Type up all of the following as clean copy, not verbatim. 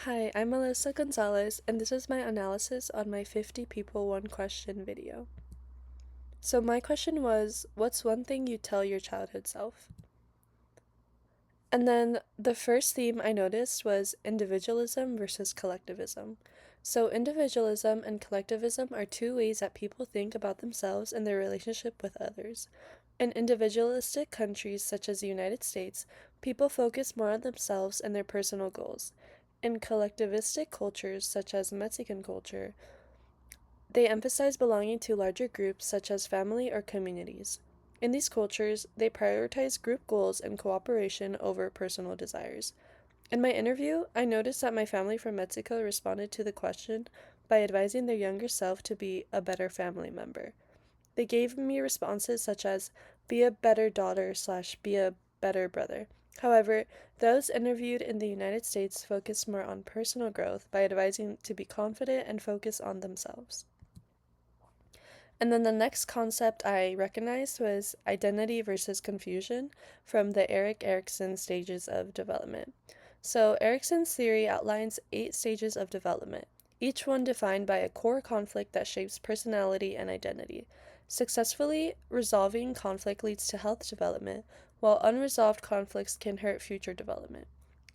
Hi, I'm Melissa Gonzalez, and this is my analysis on my 50 People One Question video. So, my question was, what's one thing you tell your childhood self? And then the first theme I noticed was individualism versus collectivism. So, individualism and collectivism are two ways that people think about themselves and their relationship with others. In individualistic countries such as the United States, people focus more on themselves and their personal goals. In collectivistic cultures such as Mexican culture, they emphasize belonging to larger groups such as family or communities. In these cultures, they prioritize group goals and cooperation over personal desires. In my interview, I noticed that my family from Mexico responded to the question by advising their younger self to be a better family member. They gave me responses such as, be a better daughter slash be a better brother. However, those interviewed in the United States focused more on personal growth by advising to be confident and focus on themselves. And then the next concept I recognized was identity versus confusion from the Erik Erikson stages of development. So, Erikson's theory outlines 8 stages of development, each one defined by a core conflict that shapes personality and identity. Successfully resolving conflict leads to health development, while unresolved conflicts can hurt future development.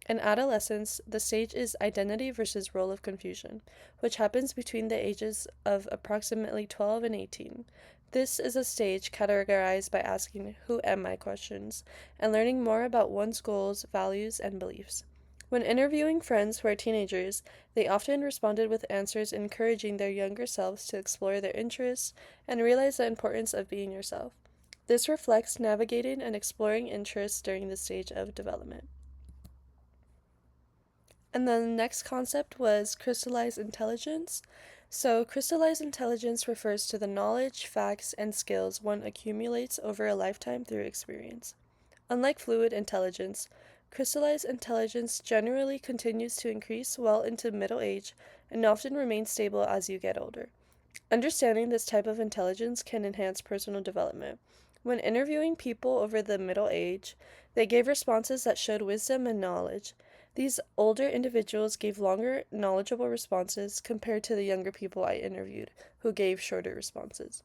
In adolescence, the stage is identity versus role of confusion, which happens between the ages of approximately 12 and 18. This is a stage categorized by asking "Who am I?" questions and learning more about one's goals, values, and beliefs. When interviewing friends who are teenagers, they often responded with answers encouraging their younger selves to explore their interests and realize the importance of being yourself. This reflects navigating and exploring interests during the stage of development. And then the next concept was crystallized intelligence. So, crystallized intelligence refers to the knowledge, facts, and skills one accumulates over a lifetime through experience. Unlike fluid intelligence, crystallized intelligence generally continues to increase well into middle age and often remains stable as you get older. Understanding this type of intelligence can enhance personal development. When interviewing people over the middle age, they gave responses that showed wisdom and knowledge. These older individuals gave longer, knowledgeable responses compared to the younger people I interviewed, who gave shorter responses.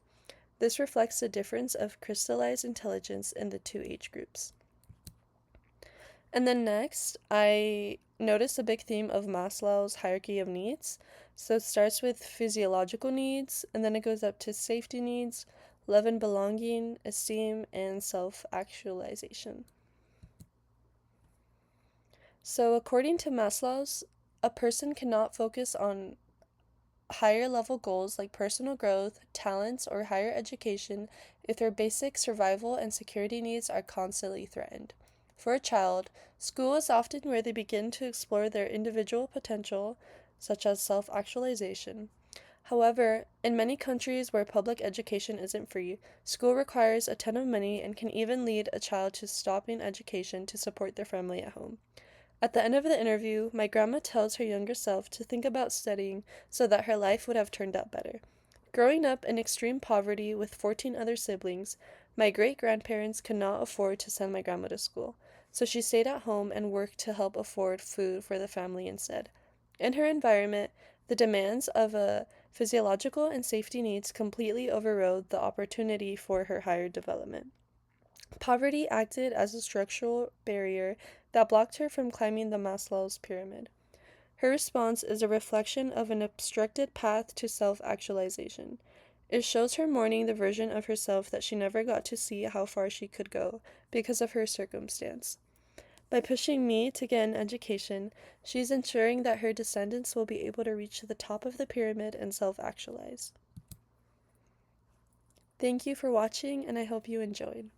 This reflects the difference of crystallized intelligence in the two age groups. And then next, I noticed a big theme of Maslow's hierarchy of needs. So it starts with physiological needs, and then it goes up to safety needs, love and belonging, esteem, and self actualization. So, according to Maslow's, a person cannot focus on higher level goals like personal growth, talents, or higher education if their basic survival and security needs are constantly threatened. For a child, school is often where they begin to explore their individual potential, such as self actualization. However, in many countries where public education isn't free, school requires a ton of money and can even lead a child to stopping education to support their family at home. At the end of the interview, my grandma tells her younger self to think about studying so that her life would have turned out better. Growing up in extreme poverty with 14 other siblings, my great grandparents could not afford to send my grandma to school, so she stayed at home and worked to help afford food for the family instead. In her environment, the demands of a physiological and safety needs completely overrode the opportunity for her higher development. Poverty acted as a structural barrier that blocked her from climbing the Maslow's pyramid. Her response is a reflection of an obstructed path to self actualization. It shows her mourning the version of herself that she never got to see how far she could go because of her circumstance. By pushing me to get an education, she's ensuring that her descendants will be able to reach the top of the pyramid and self actualize. Thank you for watching, and I hope you enjoyed.